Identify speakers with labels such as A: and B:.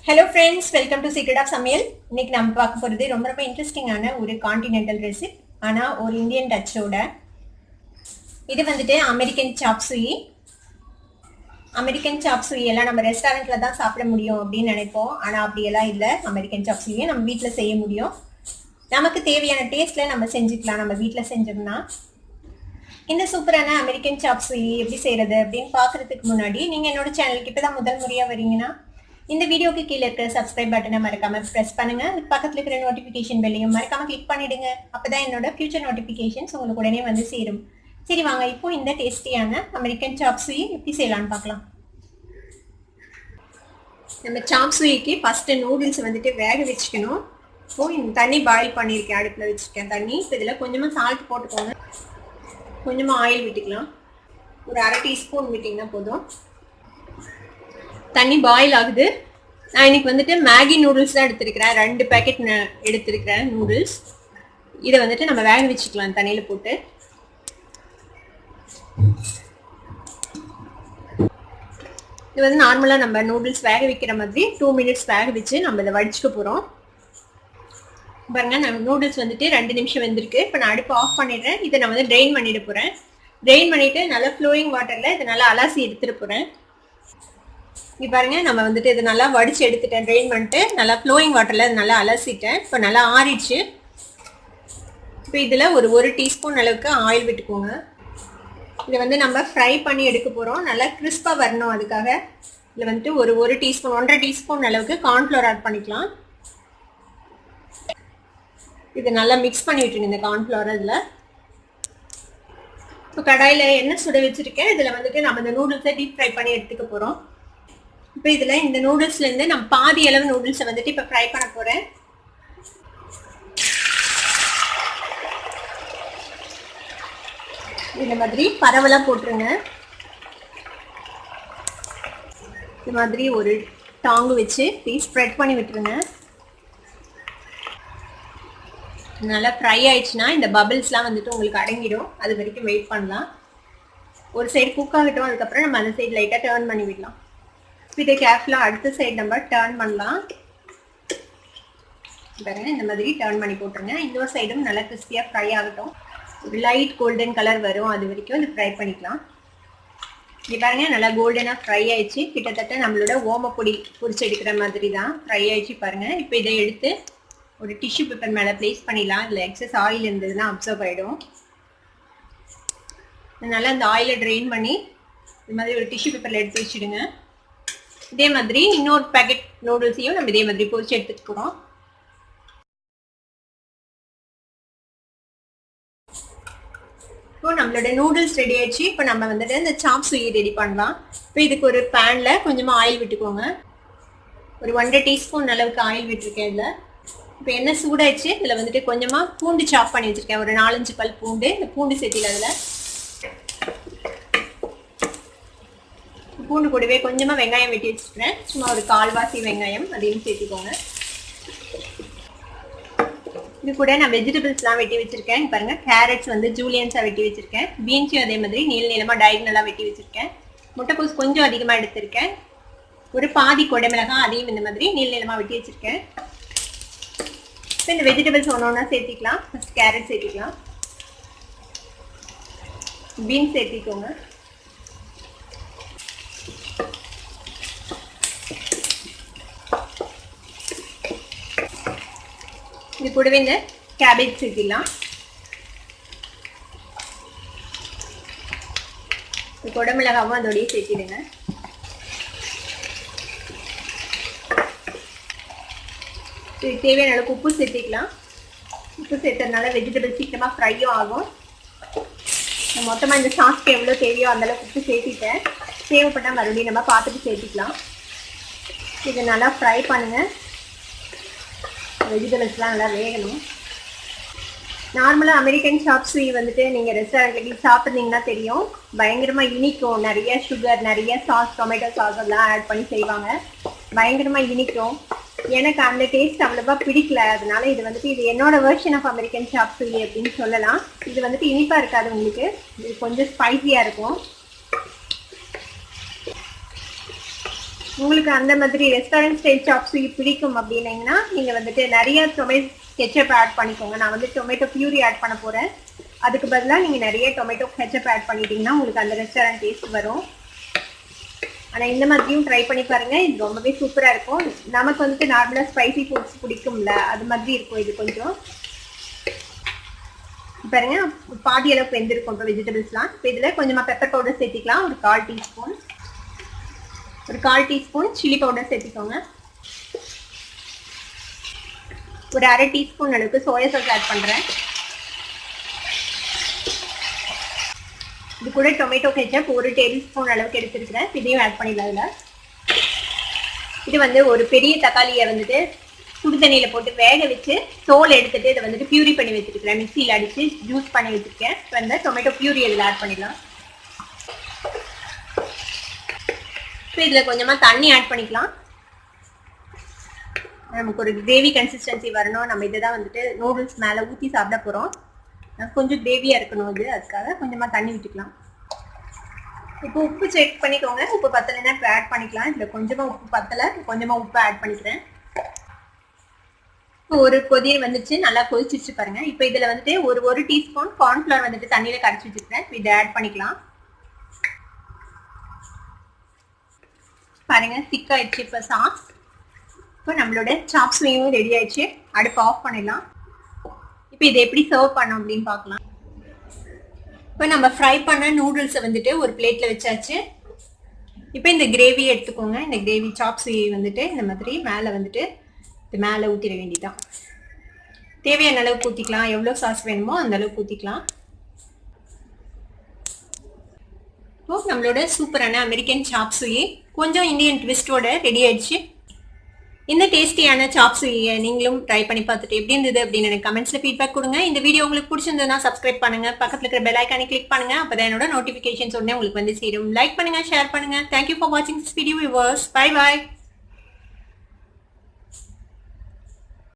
A: Hello friends, welcome to secret of சமையல். இன்னைக்கு நம்ம பார்க்க போகிறது ரொம்ப இன்ட்ரெஸ்டிங்கான ஒரு கான்டினென்டல் ரெசிபி, ஆனால் ஒரு இந்தியன் டச்சோட. இது வந்துட்டு அமெரிக்கன் சாப் சுயி. அமெரிக்கன் சாப் சுயி எல்லாம் நம்ம ரெஸ்டாரண்ட்டில் தான் சாப்பிட முடியும் அப்படின்னு நினைப்போம். ஆனால் அப்படியெல்லாம் இல்லை. அமெரிக்கன் சாப் சுயியை நம்ம வீட்டில் செய்ய முடியும். நமக்கு தேவையான டேஸ்ட்டில் நம்ம செஞ்சுக்கலாம் நம்ம வீட்டில் செஞ்சோம்னா. இந்த சூப்பரான அமெரிக்கன் சாப் சுயி எப்படி செய்கிறது அப்படின்னு பார்க்குறதுக்கு முன்னாடி நீங்கள் என்னோட சேனலுக்கு இப்போ தான் முதல் முறையாக வரீங்கன்னா இந்த வீடியோக்கு கீழே இருக்கிற சப்ஸ்கிரைப் பட்டனை மறக்காம பிரஸ் பண்ணுங்க. பக்கத்தில் இருக்கிற நோட்டிஃபிகேஷன் பெல்லையும் மறக்காம கிளிக் பண்ணிடுங்க. அப்பதான் என்னோட ஃபியூச்சர் நோட்டிஃபிகேஷன்ஸ் உங்களுக்கு உடனே வந்து சேரும். சரி வாங்க, இப்போ இந்த டேஸ்டியான அமெரிக்கன் சாப் சுயி எப்படி செய்யலான்னு பார்க்கலாம். நம்ம சாப் சுயிக்கு ஃபர்ஸ்ட் நூடுல்ஸ் வந்துட்டு வேக வச்சுக்கணும். இப்போ இந்த தண்ணி பாயில் பண்ணியிருக்கேன், அடுப்பில் வச்சுருக்கேன் தண்ணி. இப்போ இதில் கொஞ்சமாக சால்ட் போட்டுக்கோங்க, கொஞ்சமாக ஆயில் விட்டுக்கலாம். ஒரு அரை டீஸ்பூன் விட்டிங்கன்னா போதும். தண்ணி பாயில் ஆகுது. நான் இன்னைக்கு வந்துட்டு மேகி நூடுல்ஸ் தான் எடுத்திருக்கிறேன். 2 பேக்கெட் எடுத்திருக்கிறேன் நூடுல்ஸ். இதை வந்துட்டு நம்ம வேக வச்சுக்கலாம் தண்ணியில் போட்டு. இது வந்து நார்மலாக நம்ம நூடுல்ஸ் வேக வைக்கிற மாதிரி 2 மினிட்ஸ் வேக வச்சு நம்ம இதை வடிச்சுக்க போகிறோம். பாருங்க, நம்ம நூடுல்ஸ் வந்துட்டு 2 நிமிஷம் வெந்திருக்கு. இப்போ நான் அடுப்பு ஆஃப் பண்ணிடுறேன். இதை நான் வந்து ட்ரெயின் பண்ணிட போகிறேன். ட்ரெயின் பண்ணிவிட்டு நல்லா ஃப்ளோயிங் வாட்டரில் இதை நல்லா அலசி எடுத்துகிட்டு போகிறேன். இங்கே பாருங்க, நம்ம வந்துட்டு இது நல்லா வடிச்சு எடுத்துட்டேன். ட்ரெயின் பண்ணிட்டு நல்லா ஃப்ளோயிங் வாட்டரில் நல்லா அலசிட்டேன். இப்போ நல்லா ஆறிடுச்சு. இப்போ இதில் ஒரு டீஸ்பூன் அளவுக்கு ஆயில் விட்டுக்கோங்க. இதை வந்து நம்ம ஃப்ரை பண்ணி எடுக்க போகிறோம். நல்லா கிறிஸ்பாக வரணும். அதுக்காக இதில் வந்துட்டு ஒரு டீஸ்பூன் 1.5 டீஸ்பூன் அளவுக்கு கார்ன்ஃப்ளவர் ஆட் பண்ணிக்கலாம். இது நல்லா மிக்ஸ் பண்ணி விட்டுருங்க இந்த கார்ன்ஃப்ளவர். இதில் இப்போ கடாயில் எண்ணெய் சுட வச்சுருக்கேன். இதில் வந்துட்டு நம்ம இந்த நூடுல்ஸை டீப் ஃப்ரை பண்ணி எடுத்துக்க போகிறோம். இப்போ இதில் இந்த நூடுல்ஸ்லேருந்து நம்ம பாதி அளவு நூடுல்ஸை வந்துட்டு இப்போ ஃப்ரை பண்ண போகிறேன். இந்த மாதிரி பரவலாக போட்டுருங்க. இந்த மாதிரி ஒரு டாங்கு வச்சு ஸ்ப்ரெட் பண்ணி விட்டுருங்க. நல்லா ஃப்ரை ஆயிடுச்சுன்னா இந்த பபிள்ஸ்லாம் வந்துட்டு உங்களுக்கு அடங்கிடும். அது வரைக்கும் வெயிட் பண்ணலாம். ஒரு சைடு குக் ஆகட்டும். அதுக்கப்புறம் நம்ம அந்த சைடு லைட்டாக டர்ன் பண்ணி விடலாம். இதை கேர்ஃபுல்லாக அடுத்த சைடு நம்ம டர்ன் பண்ணலாம். பாருங்க, இந்த மாதிரி டர்ன் பண்ணி போட்டுருங்க. இன்னொரு சைடும் நல்லா கிறிஸ்பியாக ஃப்ரை ஆகட்டும். ஒரு லைட் கோல்டன் கலர் வரும், அது வரைக்கும் இது ஃப்ரை பண்ணிக்கலாம். இது பாருங்க, நல்லா கோல்டனாக ஃப்ரை ஆயிடுச்சு. கிட்டத்தட்ட நம்மளோட ஓமப்பொடி பொரிச்சு எடுக்கிற மாதிரி தான் ஃப்ரை ஆயிடுச்சு. பாருங்க, இப்போ இதை எடுத்து ஒரு டிஷ்யூ பேப்பர் மேலே ப்ளேஸ் பண்ணிடலாம். இல்லை எக்ஸஸ் ஆயில் இருந்ததுன்னா அப்சர்வ் ஆகிடும். நல்லா இந்த ஆயிலை ட்ரெயின் பண்ணி இந்த மாதிரி ஒரு டிஷ்யூ பேப்பரில் எடுத்து வச்சுடுங்க. இதே மாதிரி இன்னொரு பேக்கெட் நூடுல்ஸையும் நம்ம இதே மாதிரி பொரிச்சு எடுத்துக்கிறோம். இப்போ நம்மளோட நூடுல்ஸ் ரெடி ஆயிடுச்சு. இப்போ நம்ம வந்துட்டு இந்த சாப் சுயி ரெடி பண்ணலாம். இப்போ இதுக்கு ஒரு பேனில் கொஞ்சமாக ஆயில் விட்டுக்கோங்க. ஒரு 1.5 டீஸ்பூன் அளவுக்கு ஆயில் விட்டுருக்கேன். இதில் இப்போ எண்ணெய் சூடாயிடுச்சு. இதில் வந்துட்டு கொஞ்சமாக பூண்டு சாப் பண்ணி வச்சுருக்கேன். ஒரு 4-5 பல் பூண்டு. இந்த பூண்டு சேர்த்தில அதில் பூண்டு கூடவே கொஞ்சமாக வெங்காயம் வெட்டி வச்சுருக்கேன். சும்மா ஒரு 1/4 வெங்காயம், அதையும் சேர்த்துக்கோங்க. இது கூட நான் வெஜிடபிள்ஸ்லாம் வெட்டி வச்சுருக்கேன். பாருங்க, கேரட்ஸ் வந்து ஜூலியன்ஸாக வெட்டி வச்சுருக்கேன். பீன்ஸையும் அதே மாதிரி நீளமாக டயகனலாக வெட்டி வச்சுருக்கேன். முட்டைப்பூஸ் கொஞ்சம் அதிகமாக எடுத்திருக்கேன். ஒரு பாதி கொடைமிளகாய், அதையும் இந்த மாதிரி நீளமாக வெட்டி வச்சுருக்கேன். இப்போ இந்த வெஜிடபிள்ஸ் ஒன்றா சேர்த்திக்கலாம். ஃபஸ்ட் கேரட் சேர்த்திக்கலாம். பீன்ஸ் சேர்த்திக்கோங்க. இது கூடவே இந்த கேபேஜ் சேர்த்திடலாம். கொடைமிளகாவும் அதோடய சேர்த்திடுங்க. தேவையான அளவுக்கு உப்பு சேர்த்திக்கலாம். உப்பு சேர்த்ததுனால வெஜிடபிள் சீக்கிரமாக ஃப்ரையும் ஆகும். மொத்தமாக இந்த சாஸ்க்கு எவ்வளோ தேவையோ அந்தளவுக்கு உப்பு சேர்த்திட்டேன். தேவைப்பட்டால் மறுபடியும் நம்ம பார்த்துட்டு சேர்த்திக்கலாம். இதை நல்லா ஃப்ரை பண்ணுங்கள். வெஜிடபிள்ஸ்லாம் நல்லா வேகணும். நார்மலாக அமெரிக்கன் சாப் சுயி வந்துட்டு நீங்கள் ரெஸ்டாரண்ட்டில் சாப்பிட்றீங்கன்னா தெரியும், பயங்கரமாக இனிக்கும். நிறைய சுகர், நிறைய சாஸ், டொமேட்டோ சாஸ் எல்லாம் ஆட் பண்ணி செய்வாங்க. பயங்கரமாக இனிக்கும். எனக்கு அந்த டேஸ்ட் அவ்வளோவா பிடிக்கல. அதனால இது வந்துட்டு இது என்னோட வெர்ஷன் ஆஃப் அமெரிக்கன் சாப் சுயி அப்படின்னு சொல்லலாம். இது வந்துட்டு இனிப்பாக இருக்காது உங்களுக்கு, இது கொஞ்சம் ஸ்பைசியாக இருக்கும். உங்களுக்கு அந்த மாதிரி ரெஸ்டாரண்ட் ஸ்டைல் சாப் சுயி பிடிக்கும் அப்படின்னீங்கன்னா நீங்கள் வந்துட்டு நிறைய டொமேட்டோ கெச்சப் ஆட் பண்ணிக்கோங்க. நான் வந்து டொமேட்டோ பியூரி ஆட் பண்ண போகிறேன். அதுக்கு பதிலாக நீங்கள் நிறைய டொமேட்டோ கெச்சப் ஆட் பண்ணிட்டீங்கன்னா உங்களுக்கு அந்த ரெஸ்டாரண்ட் டேஸ்ட் வரும். ஆனால் இந்த மாதிரியும் ட்ரை பண்ணி பாருங்கள். இது ரொம்பவே சூப்பராக இருக்கும். நமக்கு வந்துட்டு நார்மலாக ஸ்பைசி ஃபுட்ஸ் பிடிக்கும்ல, அது மாதிரி இருக்கும் இது கொஞ்சம். பாருங்க பாதி அளவுக்கு வெந்திருக்கும் இப்போ வெஜிடபிள்ஸ்லாம். இப்போ இதில் கொஞ்சமாக பெப்பர் பவுடர் சேர்த்திக்கலாம். ஒரு 1/4 டீஸ்பூன். ஒரு 1/4 டீஸ்பூன் சில்லி பவுடர் சேர்த்திக்கோங்க. ஒரு 1/2 டீஸ்பூன் அளவுக்கு சோயா சாஸ் ஆட் பண்ணுறேன். இது கூட டொமேட்டோ கெச்சப் 1 டேபிள் ஸ்பூன் அளவுக்கு எடுத்துருக்கிறேன். இதையும் ஆட் பண்ணிடலாம். இதில் இது வந்து ஒரு பெரிய தக்காளியை வந்துட்டு சுடு தண்ணியில் போட்டு வேக வச்சு தோல் எடுத்துட்டு இதை வந்துட்டு பியூரி பண்ணி வச்சுருக்கிறேன். மிக்சியில் அடித்து ஜூஸ் பண்ணி வச்சுருக்கேன். வந்து டொமேட்டோ பியூரி இதில் ஆட் பண்ணிடலாம். இப்போ இதில் கொஞ்சமாக தண்ணி ஆட் பண்ணிக்கலாம். நமக்கு ஒரு கிரேவி கன்சிஸ்டன்சி வரணும். நம்ம இதை தான் வந்துட்டு நூடுல்ஸ் மேலே ஊற்றி சாப்பிட போகிறோம். கொஞ்சம் கிரேவியாக இருக்கணும். இது அதுக்காக கொஞ்சமாக தண்ணி விட்டுக்கலாம். இப்போ உப்பு செக் பண்ணிக்கோங்க. உப்பு பத்தலைன்னா இப்போ ஆட் பண்ணிக்கலாம். இதில் கொஞ்சமாக உப்பு பத்தலை, கொஞ்சமாக உப்பு ஆட் பண்ணிக்கிறேன். இப்போ ஒரு கொதியை வந்துச்சு, நல்லா கொதிச்சிச்சு பாருங்க. இப்போ இதில் வந்துட்டு ஒரு டீஸ்பூன் கார்ன்ஃப்ளவர் வந்துட்டு தண்ணியில் கரைச்சி வச்சுருக்கேன். இதை ஆட் பண்ணிக்கலாம். பாருங்க திக் ஆயிடுச்சு இப்போ சாஸ். இப்போ நம்மளோட சாப் சுயும் ரெடி ஆயிடுச்சு. அடுப்பு ஆஃப் பண்ணிடலாம். இப்போ இதை எப்படி சர்வ் பண்ணோம் அப்படின்னு பார்க்கலாம். இப்போ நம்ம ஃப்ரை பண்ண நூடுல்ஸை வந்துட்டு ஒரு பிளேட்டில் வச்சாச்சு. இப்போ இந்த கிரேவி எடுத்துக்கோங்க. இந்த கிரேவி சாப் சுயை வந்துட்டு இந்த மாதிரி மேலே வந்துட்டு இது மேலே ஊற்றிட வேண்டியதான். தேவையான அளவுக்கு ஊற்றிக்கலாம். எவ்வளோ சாஸ் வேணுமோ அந்த அளவுக்கு ஊற்றிக்கலாம். இப்போ நம்மளோட சூப்பரான அமெரிக்கன் சாப் சுயி கொஞ்சம் இந்தியன் ட்விஸ்டோட ரெடி ஆயிடுச்சு. இந்த டேஸ்டியான சாப் சுயியை நீங்களும் ட்ரை பண்ணி பார்த்துட்டு எப்படி இருந்தது அப்படின்னு எனக்கு கமெண்ட்ஸில் ஃபீட்பேக் கொடுங்க. இந்த வீடியோ உங்களுக்கு பிடிச்சிருந்ததுன்னா சப்ஸ்கிரைப் பண்ணுங்க. பக்கத்தில் இருக்கிற பெல் ஐக்கானை கிளிக் பண்ணுங்க. அப்போ என்னோட நோட்டிஃபிகேஷன்ஸ் உடனே உங்களுக்கு வந்து சேரும். லைக் பண்ணுங்க, ஷேர் பண்ணுங்க. தேங்க்யூ ஃபார் வாட்சிங் this video viewers. Bye bye.